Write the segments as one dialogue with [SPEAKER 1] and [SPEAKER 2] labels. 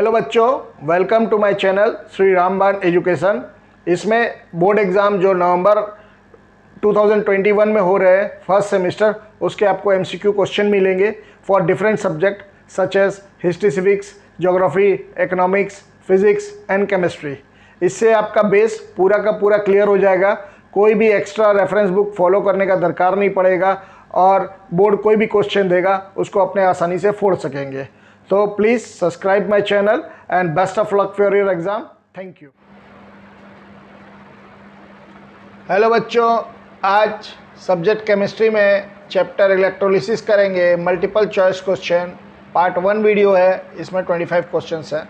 [SPEAKER 1] Hello बच्चों, welcome to my channel Shri Ramban Education. इसमें board exam जो नवंबर 2021 में हो रहे हैं फर्स्ट सेमेस्टर, उसके आपको एमसीक्यू क्वेश्चन मिलेंगे for different subject such as history, civics, geography, economics, physics and chemistry. इससे आपका बेस पूरा का पूरा क्लियर हो जाएगा। कोई भी एक्स्ट्रा रेफरेंस बुक फॉलो करने का दरकार नहीं पड़ेगा और बोर्ड कोई भी क्वेश्चन देगा उसको अपने आसानी से फोड़ सकेंगे। तो please subscribe my channel and best of luck for your exam. Thank you. Hello बच्चों, आज सब्जेक्ट केमिस्ट्री में चैप्टर इलेक्ट्रोलिसिस करेंगे। Multiple choice question part 1 video है, इसमें 25 क्वेश्चंस हैं।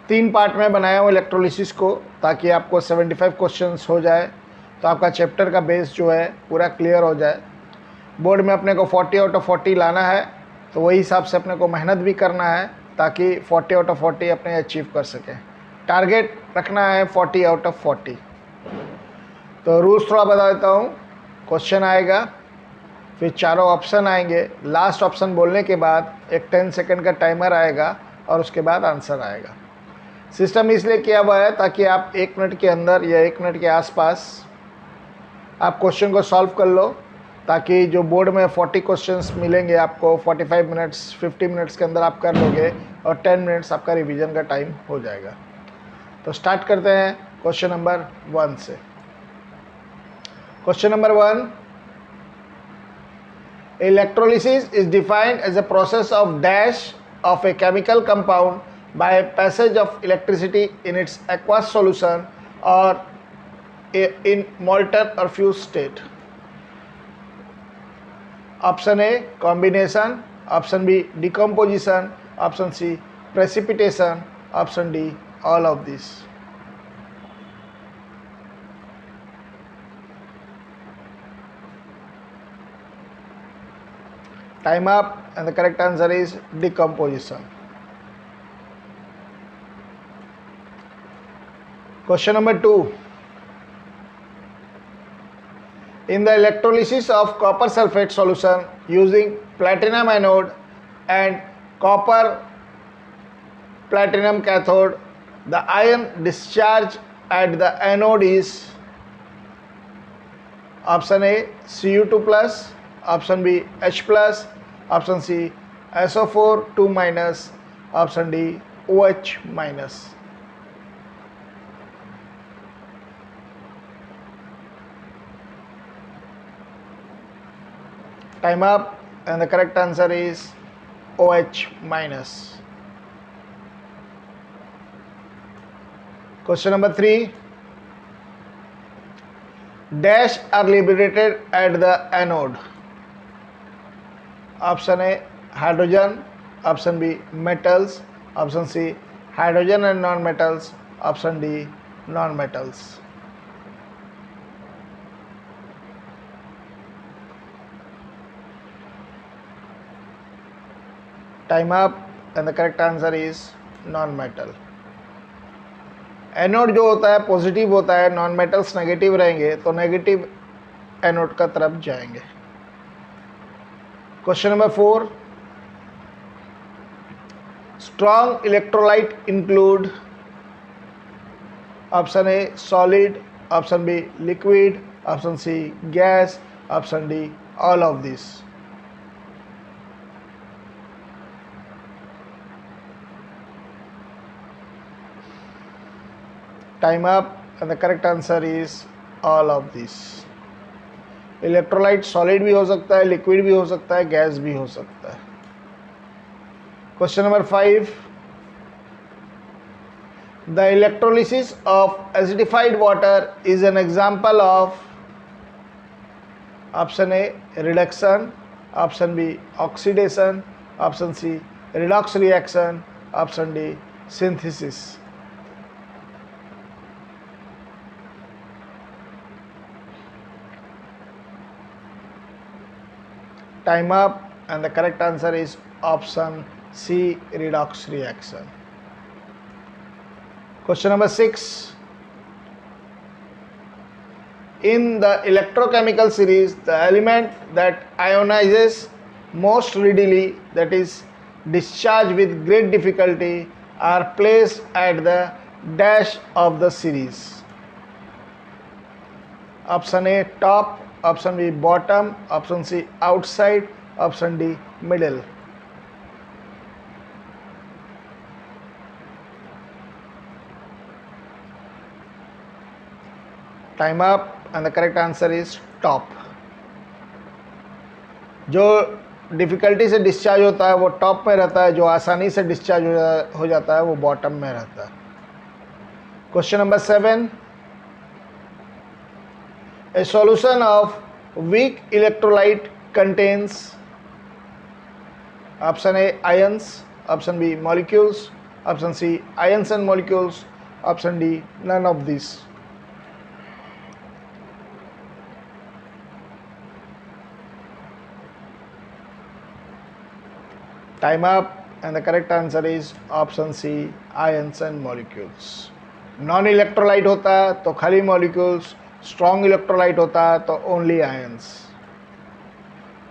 [SPEAKER 1] 3 पार्ट में बनाया हूँ इलेक्ट्रोलिसिस को, ताकि आपको 75 क्वेश्चंस हो जाए, तो आपका चैप्टर का बेस जो है पूरा क्लियर हो जाए। बोर्ड में अपने को 40 आउट ऑफ 40 लाना है, तो वही हिसाब से अपने को मेहनत भी करना है ताकि 40 आउट ऑफ 40 अपने अचीव कर सकें। टारगेट रखना है 40 आउट ऑफ 40। तो रूल्स थोड़ा बता देता हूँ। क्वेश्चन आएगा, फिर चारों ऑप्शन आएंगे, लास्ट ऑप्शन बोलने के बाद एक 10 सेकंड का टाइमर आएगा और उसके बाद आंसर आएगा। सिस्टम इसलिए किया हुआ है ताकि आप 1 मिनट के अंदर या 1 मिनट के आसपास आप क्वेश्चन को सॉल्व कर लो, ताकि जो बोर्ड में 40 क्वेश्चंस मिलेंगे आपको 45 मिनट्स 50 मिनट्स के अंदर आप कर लोगे और 10 मिनट्स आपका रिवीजन का टाइम हो जाएगा। तो स्टार्ट करते हैं क्वेश्चन नंबर 1 से। Question number 1, electrolysis is defined as a process of dash of a chemical compound by passage of electricity in its aqueous solution और in molten or fused state. Option A combination, option B decomposition, option C precipitation, option D all of these. Time up, and the correct answer is decomposition. Question number 2, in the electrolysis of copper sulfate solution using platinum anode and copper platinum cathode, the ion discharge at the anode is option A Cu2 plus, option B H plus, option C SO4 2 minus, option D OH minus. Time up, and the correct answer is OH minus. Question number 3, dash are liberated at the anode. Option A hydrogen, option B metals, option C hydrogen and non-metals, option D non-metals. Time up, and the correct answer is non-metal. Anode जो होता है positive होता है, non metals negative रहेंगे, तो negative anode का तरफ जाएंगे। Question number 4, strong electrolyte include option A solid, option B liquid, option C gas, option D all of this. Time up, and the correct answer is all of these. Electrolyte solid भी हो सकता है, liquid भी हो सकता है, gas भी हो सकता है. Question number 5, the electrolysis of acidified water is an example of option A reduction, option B oxidation, option C redox reaction, option D synthesis. Time up, and the correct answer is option C redox reaction. Question number 6, in the electrochemical series the element that ionizes most readily, that is discharged with great difficulty, are placed at the dash of the series. Option A top, option B bottom, option C outside, option D middle. Time up and the correct answer is top. जो difficulty से discharge होता है वो top में रहता है, जो आसानी से डिस्चार्ज हो जाता है वो बॉटम में रहता है. Question number 7. A solution of weak electrolyte contains option A ions, option B molecules, option C ions and molecules, option D none of these. Time up and the correct answer is option C ions and molecules. Non electrolyte होता है तो खाली molecules, strong electrolyte होता है तो only ions.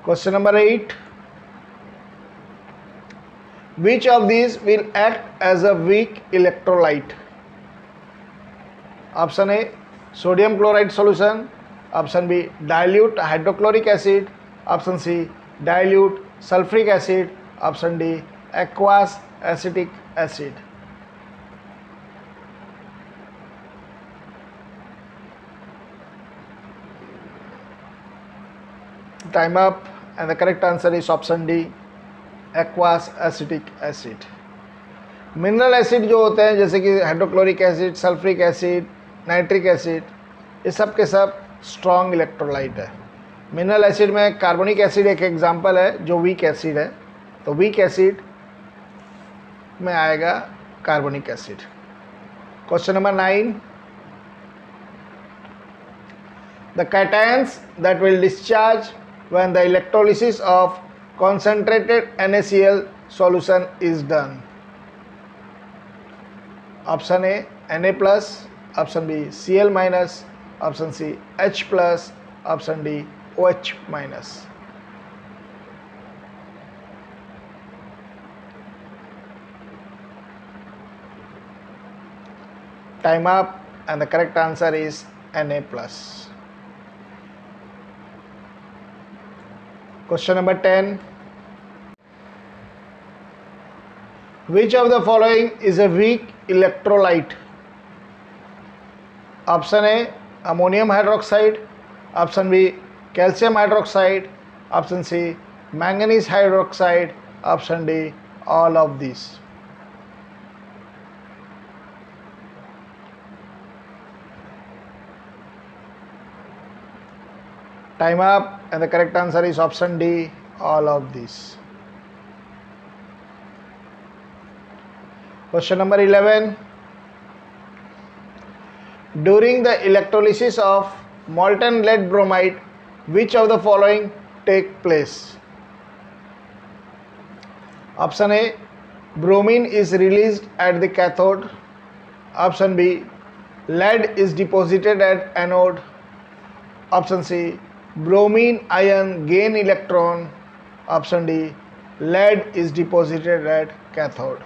[SPEAKER 1] Question number 8. Which of these will act as a weak electrolyte? Option A sodium chloride solution, option B dilute hydrochloric acid, option C dilute sulphuric acid, option D aqueous acetic acid. Time up and the correct answer is option D aqueous acetic acid. Mineral acid जो होते हैं जैसे कि hydrochloric acid, sulphuric acid, nitric acid, ये सब के सब strong electrolyte है. मिनरल एसिड में कार्बोनिक एसिड एक एग्जांपल है जो वीक एसिड है, तो वीक एसिड में आएगा carbonic acid. Question number 9. The cations that will discharge when the electrolysis of concentrated NaCl solution is done. Option A Na plus, option B Cl minus, option C H plus, option D OH minus. Time up and the correct answer is Na plus. Question number 10. Which of the following is a weak electrolyte? Option A ammonium hydroxide, option B calcium hydroxide, option C manganese hydroxide, option D all of these. Time up and the correct answer is option D all of these. Question number 11. During the electrolysis of molten lead bromide, which of the following take place? Option A bromine is released at the cathode, option B lead is deposited at anode, option C bromine ion gain electron, option D lead is deposited at cathode.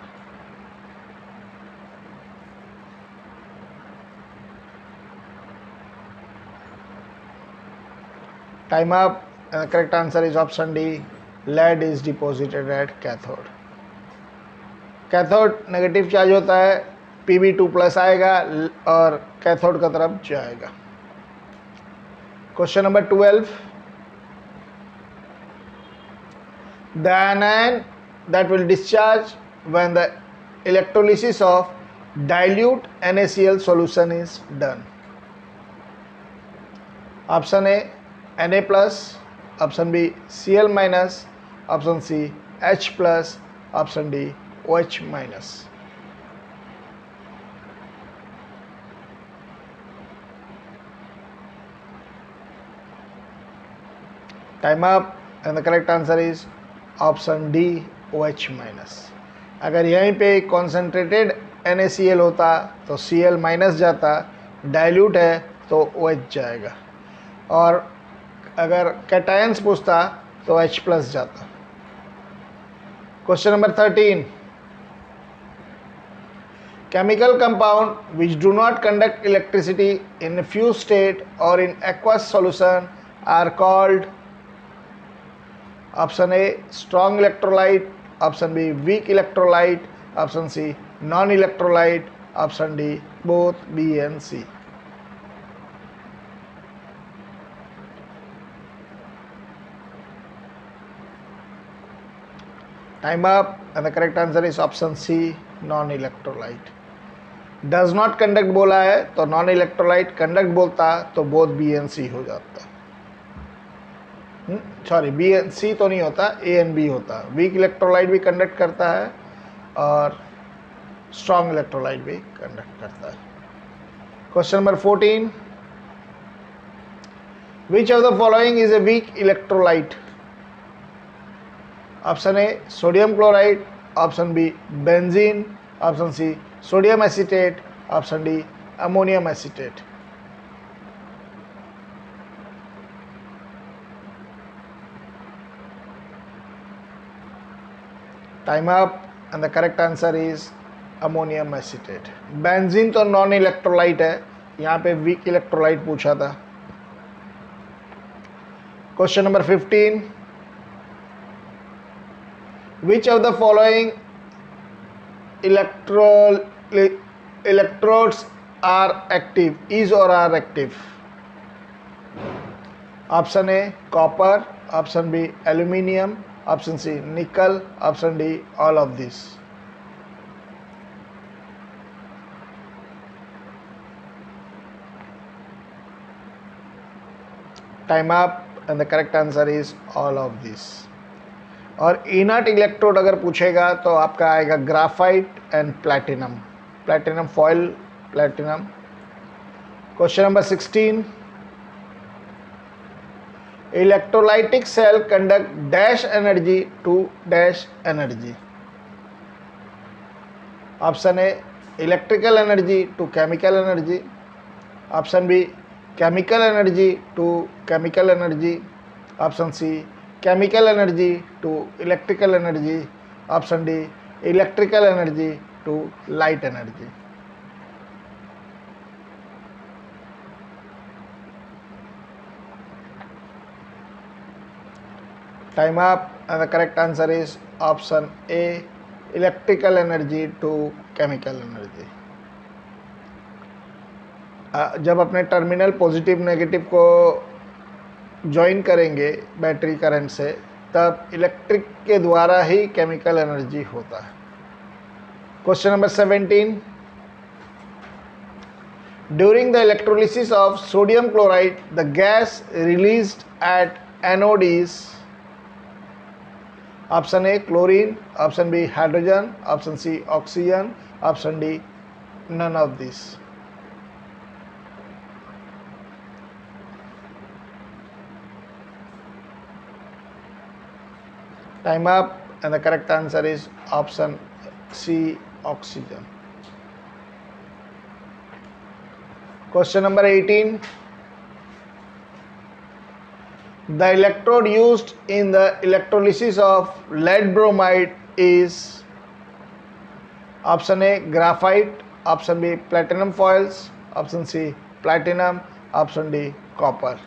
[SPEAKER 1] Time up and the correct answer is option D lead is deposited at cathode. Cathode negative charge होता है, Pb2+ आएगा और cathode का तरफ जाएगा. Question number 12. The anion that will discharge when the electrolysis of dilute NaCl solution is done. Option A Na plus, option B Cl minus, option C H plus, option D OH minus. Time up and the correct answer is option D OH minus. अगर यहीं पे concentrated NaCl होता तो Cl minus जाता, dilute है तो OH जाएगा, और अगर कैटायंस पूछता तो H प्लस जाता. Question number 13. chemical compound which do not conduct electricity in a fused state or in aqueous solution are called option A strong electrolyte, option B weak electrolyte, option C non-electrolyte, option D both B and C. Time up, and the correct answer is option C non-electrolyte. Does not conduct बोला है तो non electrolyte, conduct बोलता तो both B and सी हो जाता. Sorry, B and सी तो नहीं होता, ए एंड बी होता. वीक इलेक्ट्रोलाइट भी कंडक्ट करता है और स्ट्रॉन्ग इलेक्ट्रोलाइट भी कंडक्ट करता है. Question number 14. Which of the following is a weak electrolyte? Option A sodium chloride, option B benzene, option C sodium acetate, option D ammonium acetate. Time up, and the correct answer is ammonium acetate. Benzene तो non electrolyte है, यहाँ पे weak electrolyte पूछा था. Question number 15. Which of the following electrodes are active, is or are active? Option A copper, option B aluminium, option C nickel, option D all of these. Time up, and the correct answer is all of these. और inert electrode अगर पूछेगा तो आपका आएगा graphite and platinum, platinum foil, platinum. Question number 16. Electrolytic cell conduct dash energy to dash energy. Option A electrical energy to chemical energy, option B chemical energy to chemical energy, option C chemical energy to electrical energy, option D electrical energy to light energy. Time up, and the correct answer is option A electrical energy to chemical energy. जब अपने terminal positive negative को join करेंगे battery current से, तब electric के द्वारा ही chemical energy होता है. Question number 17. During the electrolysis of sodium chloride the gas released at anode is option A chlorine, option B hydrogen, option C oxygen, option D none of this. Time up, and the correct answer is option C oxygen. Question number 18. The electrode used in the electrolysis of lead bromide is option A graphite, option B platinum foils, option C platinum, option D copper.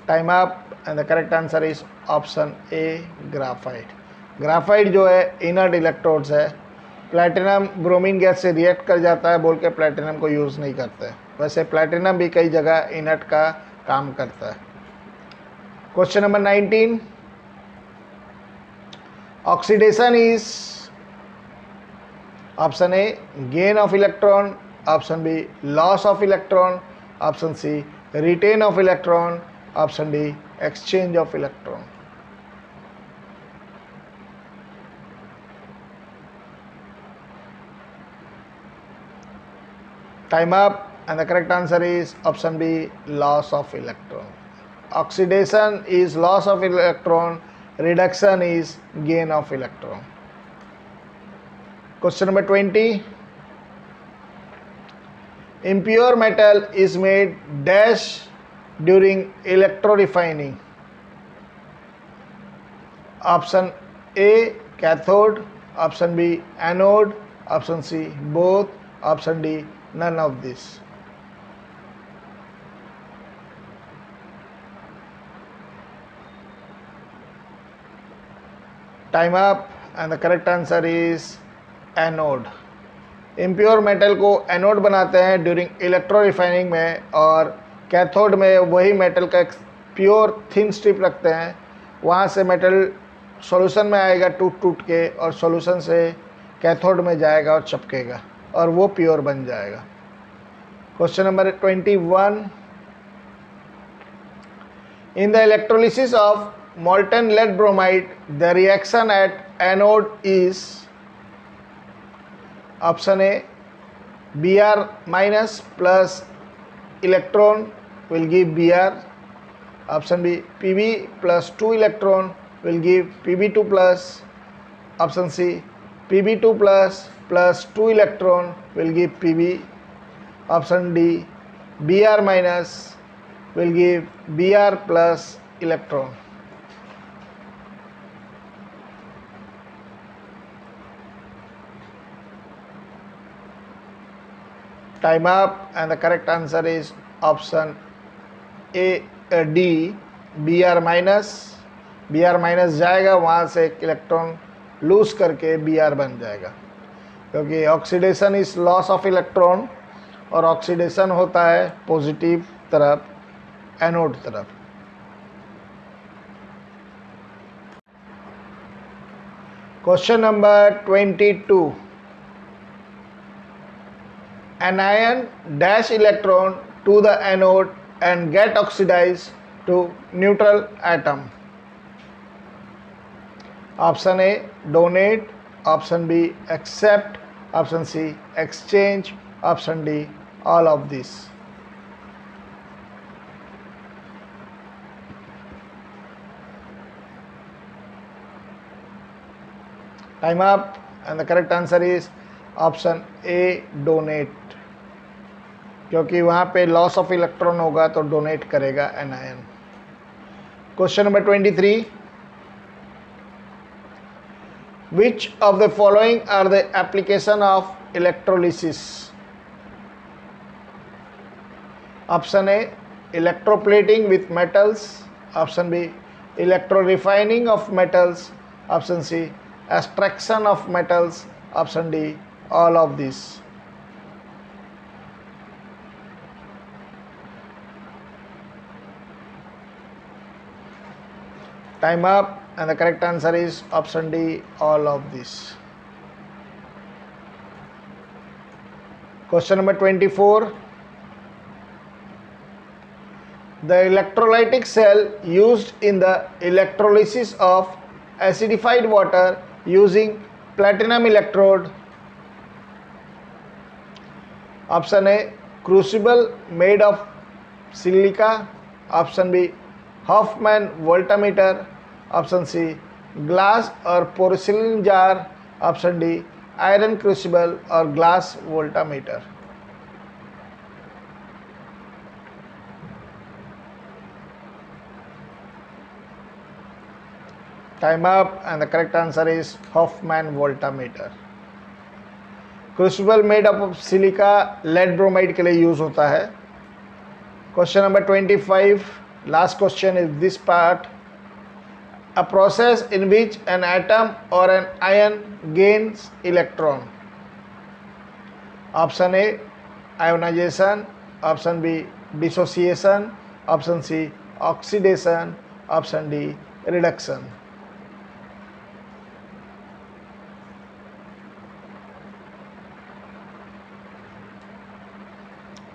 [SPEAKER 1] Time up, and the correct answer is option A graphite. Graphite जो है inert electrodes है, platinum bromine gas से react कर जाता है बोल के platinum को यूज़ नहीं करते. वैसे प्लैटिनम भी कई जगह इनर्ट का काम करता है. Question number 19. Oxidation is option A gain of electron, option B loss of electron, option C retain of electron, option D exchange of electron. Time up, and the correct answer is option B loss of electron. Oxidation is loss of electron, reduction is gain of electron. Question number 20. Impure metal is made dash during electrorefining. Option A cathode, option B anode, option C both, option D none of this. Time up and the correct answer is anode. Impure metal को anode बनाते हैं during electro refining में, और cathode में वही metal का एक pure thin strip रखते हैं, वहाँ से मेटल सॉल्यूशन में आएगा टूट टूट के, और सॉल्यूशन से कैथोड में जाएगा और चिपकेगा और वो प्योर बन जाएगा। Question number 21, in the electrolysis of molten lead bromide the reaction at anode is option A Br minus plus electron will give Br, option B Pb plus 2 electron will give Pb2 plus, option C Pb2 plus 2 electron will give Pb, option D Br minus will give Br plus electron। Time up and the correct answer is option A D Br minus। Br minus जाएगा, वहाँ से एक electron lose करके Br बन जाएगा, क्योंकि oxidation is loss of electron, और oxidation होता है पॉजिटिव तरफ, एनोड तरफ। Question number 22, an ion dash electron to the anode and get oxidized to neutral atom. Option A donate, option B accept, option C exchange, option D all of this। Time up and the correct answer is option A donate, क्योंकि वहाँ पे loss of electron होगा तो donate करेगा anion. Question number 23, which of the following are the application of electrolysis? Option A electroplating with metals, option B electro refining of metals, option C extraction of metals, option D all of this। Time up and the correct answer is option D all of this। Question number 24, the electrolytic cell used in the electrolysis of acidified water using platinum electrode। Option A crucible made of silica, option B Hofmann voltameter, option C glass और porcelain jar, option D iron crucible और glass voltameter. Time up and the correct answer is Hofmann voltameter. Crucible made of silica lead bromide के लिए use होता है। Question number 25, last question is this part, a process in which an atom और an ion gains electron. Option A ionization, option B dissociation, option C oxidation, option D reduction.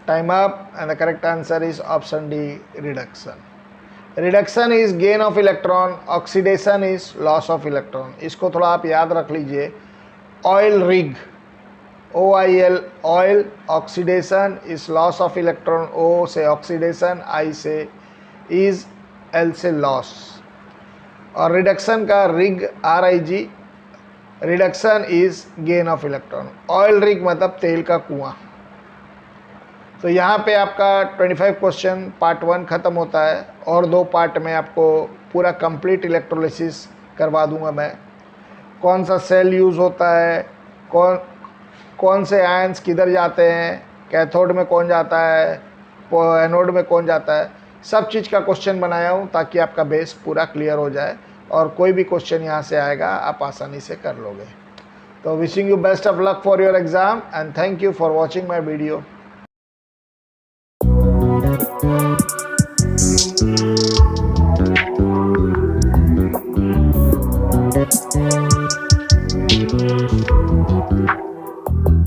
[SPEAKER 1] Time up and the correct answer is option D reduction। Reduction is gain of electron, oxidation is loss of electron. इसको थोड़ा आप याद रख लीजिए। Oil rig, OIL oil, oxidation is loss of electron, O से oxidation, I से is, L से loss, और रिडक्शन का rig RIG, reduction is gain of electron. Oil rig मतलब तेल का कुआं। तो यहाँ पे आपका 25 क्वेश्चन पार्ट 1 ख़त्म होता है, और 2 पार्ट में आपको पूरा कंप्लीट इलेक्ट्रोलिसिस करवा दूंगा मैं। कौन सा सेल यूज़ होता है, कौन से आयंस किधर जाते हैं, कैथोड में कौन जाता है, एनोड में कौन जाता है, सब चीज़ का क्वेश्चन बनाया हूँ ताकि आपका बेस पूरा क्लियर हो जाए और कोई भी क्वेश्चन यहाँ से आएगा आप आसानी से कर लोगे। तो wishing you best of luck for your exam and thank you for watching my video.